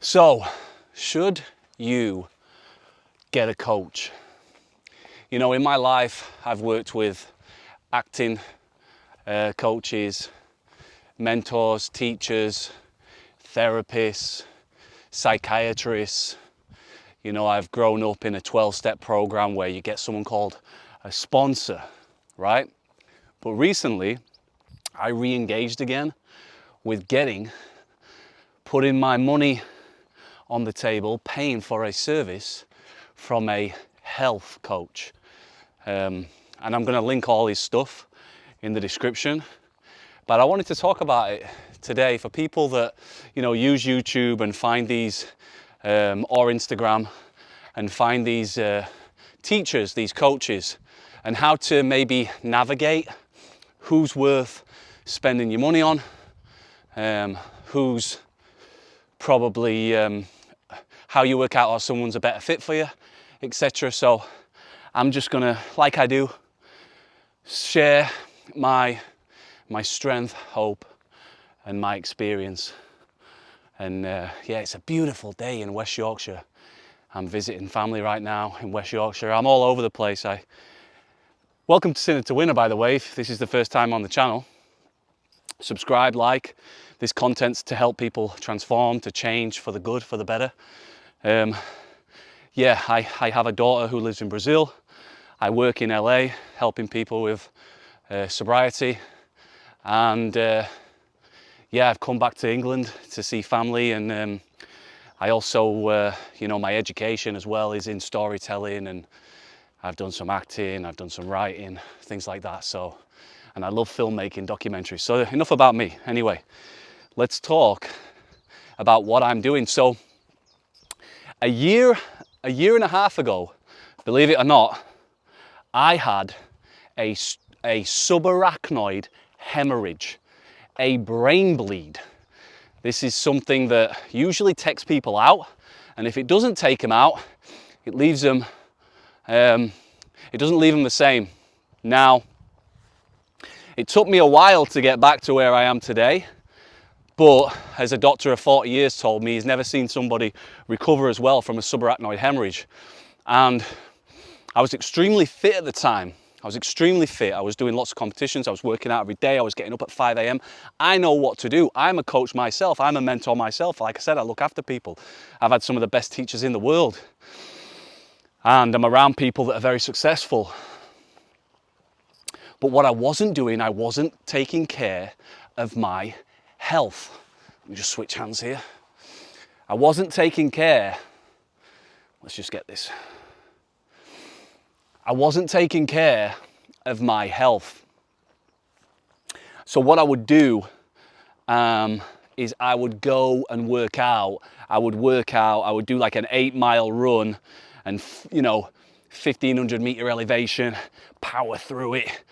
So, should you get a coach? You know, in my life, I've worked with acting coaches, mentors, teachers, therapists, psychiatrists. You know, I've grown up in a 12-step program where you get someone called a sponsor, right? But recently, I re-engaged again with putting my money on the table, paying for a service from a health coach. And I'm going to link all his stuff in the description. But I wanted to talk about it today for people that, you know, use YouTube and find these, or Instagram, and find these teachers, these coaches, and how to maybe navigate who's worth spending your money on, who's probably how you work out how someone's a better fit for you, etc. So I'm just gonna, like I do, share my strength, hope, and my experience. And yeah, it's a beautiful day in West Yorkshire. I'm visiting family right now in West Yorkshire. I'm all over the place. Welcome to Sinner to Winner, by the way, if this is the first time on the channel. Subscribe, like. This content's to help people transform, to change for the good, for the better. Yeah, I have a daughter who lives in Brazil. I work in LA helping people with sobriety. And yeah, I've come back to England to see family, and I also, you know, my education as well is in storytelling, and I've done some acting, I've done some writing, things like that. So, and I love filmmaking, documentaries. So enough about me. Anyway, let's talk about what I'm doing. So a year and a half ago, believe it or not, I had a subarachnoid hemorrhage, a brain bleed. This is something that usually takes people out, and if it doesn't take them out, it leaves them, it doesn't leave them the same. Now, it took me a while to get back to where I am today, but as a doctor of 40 years told me, he's never seen somebody recover as well from a subarachnoid hemorrhage. And I was extremely fit at the time. I was extremely fit. I was doing lots of competitions. I was working out every day. I was getting up at 5 a.m. I know what to do. I'm a coach myself. I'm a mentor myself. Like I said, I look after people. I've had some of the best teachers in the world. And I'm around people that are very successful. But what I wasn't doing, I wasn't taking care of my health. Let me just switch hands here. I wasn't taking care. Let's just get this. I wasn't taking care of my health. So what I would do is I would go and work out. I would do like an 8-mile run and, you know, 1,500 meter elevation, power through it,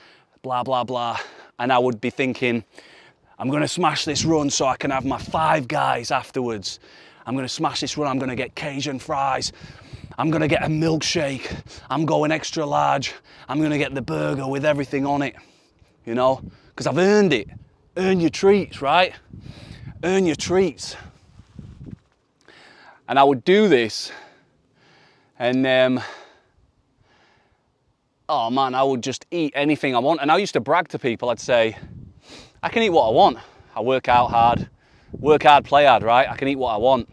blah, blah, blah. And I would be thinking, I'm gonna smash this run so I can have my 5 guys afterwards. I'm gonna smash this run, I'm gonna get Cajun fries. I'm gonna get a milkshake. I'm going extra large. I'm gonna get the burger with everything on it, you know, because I've earned it. Earn your treats, right? Earn your treats. And I would do this, and oh man, I would just eat anything I want. And I used to brag to people, I'd say, I can eat what I want. I work out hard, play hard, right? I can eat what I want.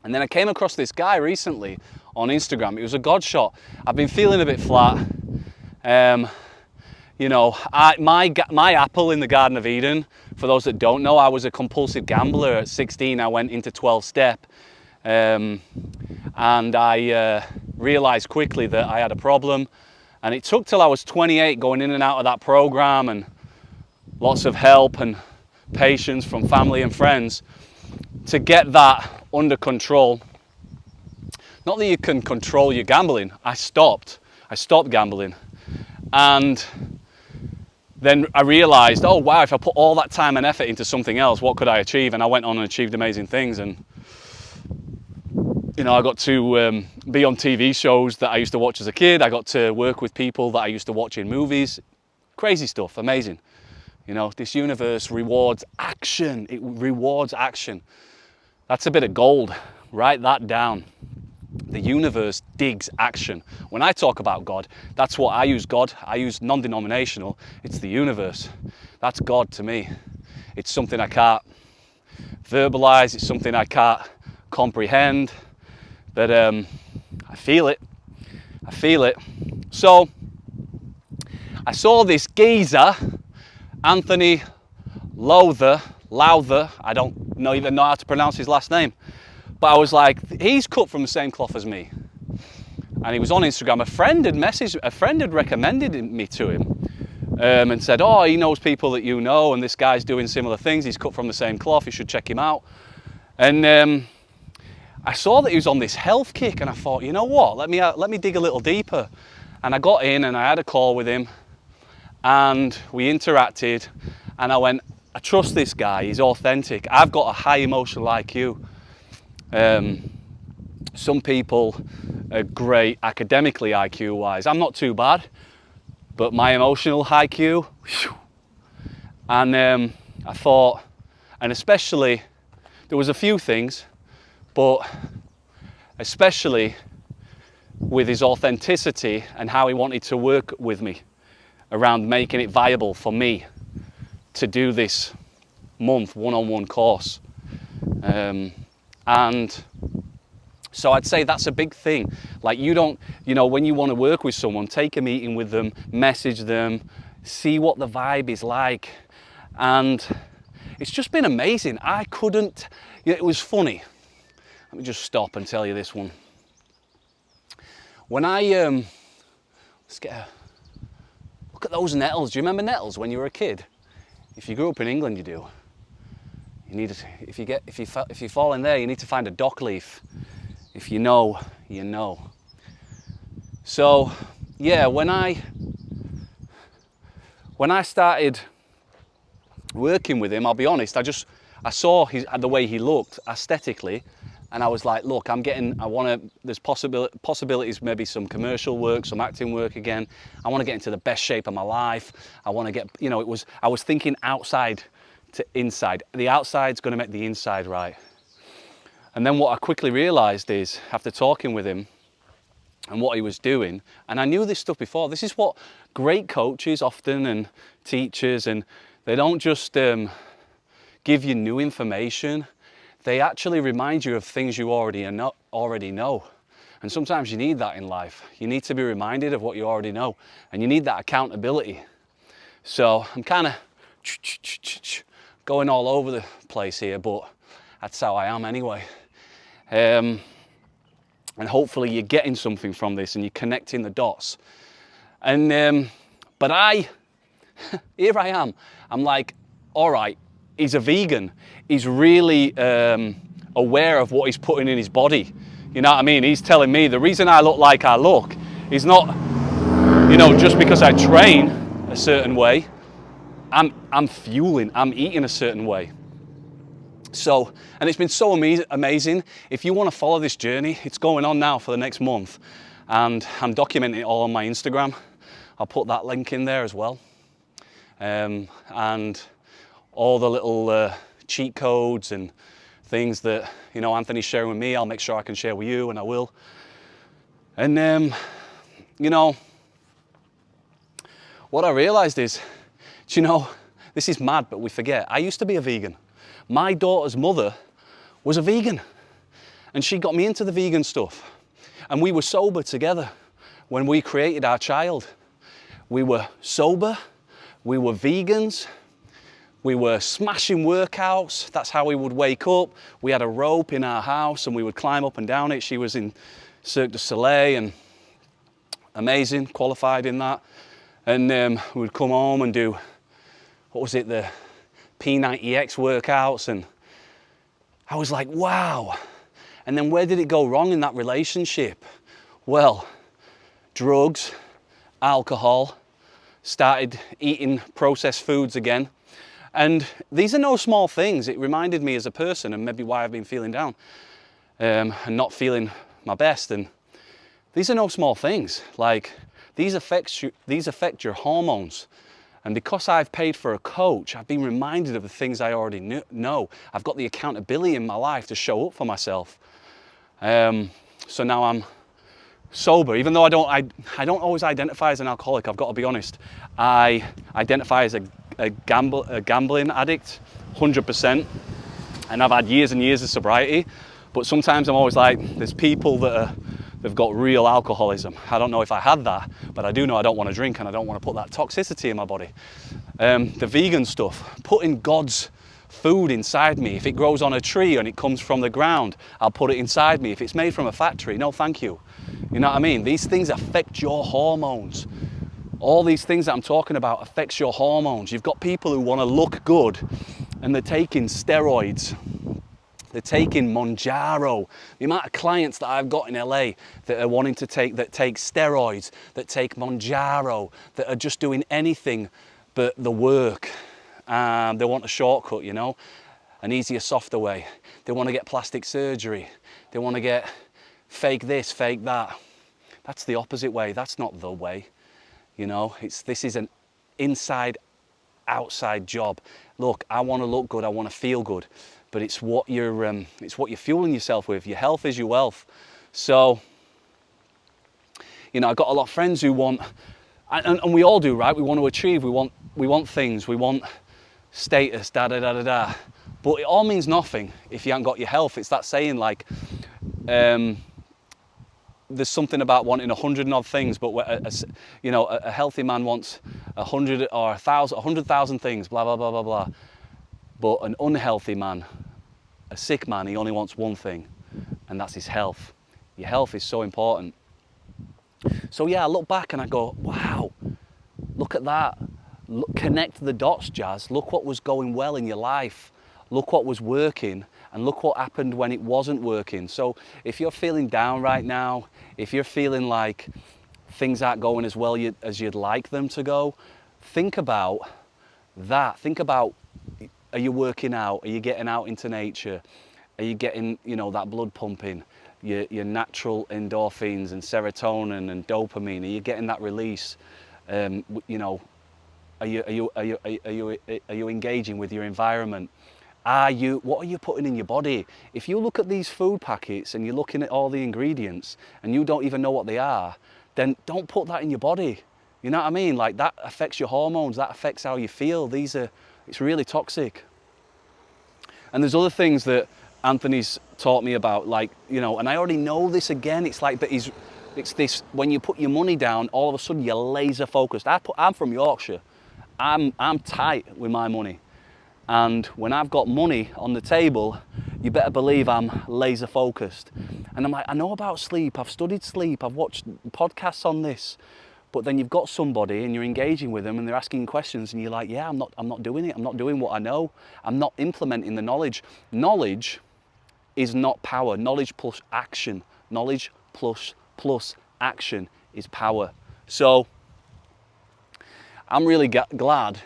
And then I came across this guy recently on Instagram. It was a God shot. I've been feeling a bit flat. You know, my apple in the Garden of Eden, for those that don't know, I was a compulsive gambler. At 16, I went into 12-step. And I realized quickly that I had a problem. And it took till I was 28 going in and out of that program, and lots of help and patience from family and friends to get that under control. Not that you can control your gambling. I stopped gambling. And then I realized, oh wow, if I put all that time and effort into something else, what could I achieve? And I went on and achieved amazing things. And you know, I got to be on TV shows that I used to watch as a kid. I got to work with people that I used to watch in movies. Crazy stuff, amazing. You know, this universe rewards action. It rewards action. That's a bit of gold. Write that down. The universe digs action. When I talk about God, that's what I use God. I use non-denominational. It's the universe. That's God to me. It's something I can't verbalize. It's something I can't comprehend. But I feel it. I feel it. So I saw this geezer, Anthony Lowther, I don't even know how to pronounce his last name. But I was like, he's cut from the same cloth as me. And he was on Instagram. A friend had recommended me to him and said, oh, he knows people that you know, and this guy's doing similar things. He's cut from the same cloth. You should check him out. And I saw that he was on this health kick, and I thought, you know what? Let me dig a little deeper. And I got in, and I had a call with him, and we interacted. And I went, I trust this guy. He's authentic. I've got a high emotional IQ. Some people are great academically IQ wise. I'm not too bad, but my emotional IQ, whew. And I thought, and especially, there was a few things, but especially with his authenticity and how he wanted to work with me around making it viable for me to do this month one-on-one course. And so I'd say that's a big thing. Like, you don't, when you want to work with someone, take a meeting with them, message them, see what the vibe is like. And it's just been amazing. It was funny. Let me just stop and tell you this one. When I, look at those nettles. Do you remember nettles when you were a kid? If you grew up in England, you do. You need to, if you fall in there, you need to find a dock leaf. If you know, you know. So, yeah, when I started working with him, I'll be honest, I saw the way he looked aesthetically, and I was like, look, there's possibilities, maybe some commercial work, some acting work again. I want to get into the best shape of my life. I want to get, I was thinking outside to inside. The outside's going to make the inside right. And then what I quickly realized is, after talking with him and what he was doing, and I knew this stuff before, this is what great coaches often and teachers, and they don't just give you new information. They actually remind you of things you already know. And sometimes you need that in life. You need to be reminded of what you already know, and you need that accountability. So I'm kind of going all over the place here, but that's how I am anyway. And hopefully you're getting something from this and you're connecting the dots. And but here I am. I'm like, all right, he's a vegan. He's really aware of what he's putting in his body. You know what I mean? He's telling me the reason I look like I look is not, just because I train a certain way. I'm eating a certain way. So, and it's been so amazing. If you want to follow this journey, it's going on now for the next month, and I'm documenting it all on my Instagram. I'll put that link in there as well. And all the little cheat codes and things that, Anthony's sharing with me, I'll make sure I can share with you, and I will. And, what I realized is, this is mad, but we forget. I used to be a vegan. My daughter's mother was a vegan, and she got me into the vegan stuff. And we were sober together when we created our child. We were sober, we were vegans, we were smashing workouts. That's how we would wake up. We had a rope in our house and we would climb up and down it. She was in Cirque du Soleil and amazing, qualified in that. And we would come home and do, the P90X workouts, and I was like, wow. And then where did it go wrong in that relationship? Well, drugs, alcohol, started eating processed foods again. And these are no small things. It reminded me as a person, and maybe why I've been feeling down and not feeling my best. And these are no small things. Like, these affect your hormones. And because I've paid for a coach, I've been reminded of the things I already know. I've got the accountability in my life to show up for myself. So now I'm sober, even though I don't always identify as an alcoholic. I've got to be honest. I identify as a gambling addict, 100%. And I've had years and years of sobriety. But sometimes I'm always like, there's people they've got real alcoholism. I don't know if I had that, but I do know I don't want to drink and I don't want to put that toxicity in my body. The vegan stuff, putting God's food inside me. If it grows on a tree and it comes from the ground, I'll put it inside me. If it's made from a factory, no thank you. You know what I mean? These things affect your hormones. All these things that I'm talking about affects your hormones. You've got people who want to look good and they're taking steroids. They're taking Monjaro. The amount of clients that I've got in LA that are wanting to take steroids, that take Monjaro, that are just doing anything but the work. They want a shortcut, you know, an easier, softer way. They want to get plastic surgery. They want to get fake this, fake that. That's the opposite way. That's not the way. You know, this is an inside outside job. Look, I want to look good. I want to feel good. But it's what you're fueling yourself with. Your health is your wealth. So, you know, I've got a lot of friends who want, and we all do, right? We want to achieve. We want things. We want status. Da da da da da. But it all means nothing if you haven't got your health. It's that saying like, there's something about wanting 100 and odd things, but you know, a healthy man wants 100 or 100,000 things. Blah blah blah blah blah. But an unhealthy man, a sick man, he only wants one thing, and that's his health. Your health is so important. So yeah, I look back and I go, wow, look at that. Look, connect the dots, Jazz. Look what was going well in your life. Look what was working, and look what happened when it wasn't working. So if you're feeling down right now, if you're feeling like things aren't going as well as you'd like them to go, think about that. Think about, are you working out? Are you getting out into nature? Are you getting, you know, that blood pumping? Your natural endorphins and serotonin and dopamine? Are you getting that release? You know, are you engaging with your environment? What are you putting in your body? If you look at these food packets and you're looking at all the ingredients and you don't even know what they are, then don't put that in your body. You know what I mean? Like, that affects your hormones. That affects how you feel. It's really toxic. And there's other things that Anthony's taught me about, like, you know, and I already know this again. It's like, but it's this, when you put your money down, all of a sudden you're laser focused. I'm from Yorkshire. I'm tight with my money. And when I've got money on the table, you better believe I'm laser focused. And I'm like, I know about sleep. I've studied sleep. I've watched podcasts on this. But then you've got somebody and you're engaging with them and they're asking questions and you're like, yeah, I'm not doing it. I'm not doing what I know. I'm not implementing the knowledge. Knowledge is not power. Knowledge plus action. Knowledge plus action is power. So I'm really glad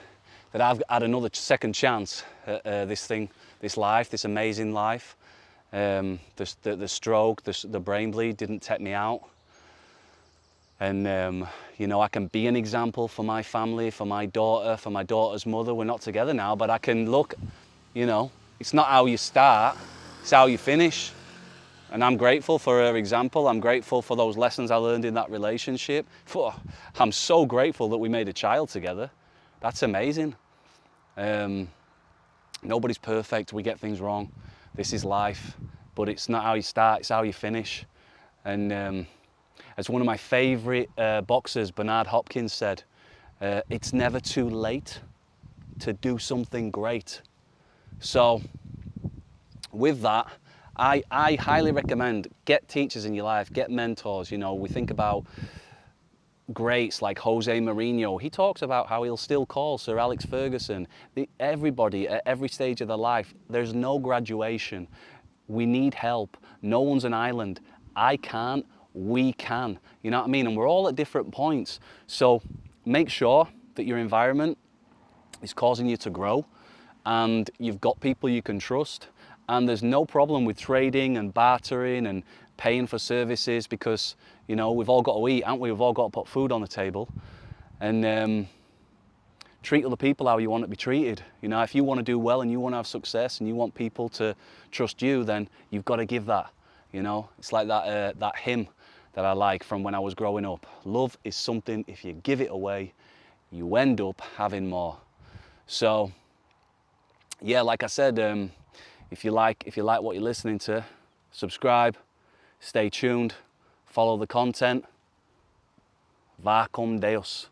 that I've had another second chance at this life, this amazing life. The stroke, the brain bleed didn't take me out. And, you know, I can be an example for my family, for my daughter, for my daughter's mother. We're not together now, but I can look, you know, it's not how you start, it's how you finish. And I'm grateful for her example. I'm grateful for those lessons I learned in that relationship. I'm so grateful that we made a child together. That's amazing. Nobody's perfect. We get things wrong. This is life. But it's not how you start, it's how you finish. And as one of my favorite boxers, Bernard Hopkins, said, it's never too late to do something great. So with that, I highly recommend, get teachers in your life, get mentors. You know, we think about greats like Jose Mourinho. He talks about how he'll still call Sir Alex Ferguson. Everybody at every stage of their life, there's no graduation. We need help. No one's an island. I can't, we can. You know what I mean? And we're all at different points. So make sure that your environment is causing you to grow and you've got people you can trust. And there's no problem with trading and bartering and paying for services because, you know, we've all got to eat, haven't we? We've all got to put food on the table. And treat other people how you want to be treated. You know, if you want to do well and you want to have success and you want people to trust you, then you've got to give that. You know, it's like that hymn that I like from when I was growing up. Love is something, if you give it away, you end up having more. So yeah, like I said, if you like what you're listening to, subscribe, stay tuned, follow the content. Vacum Deus.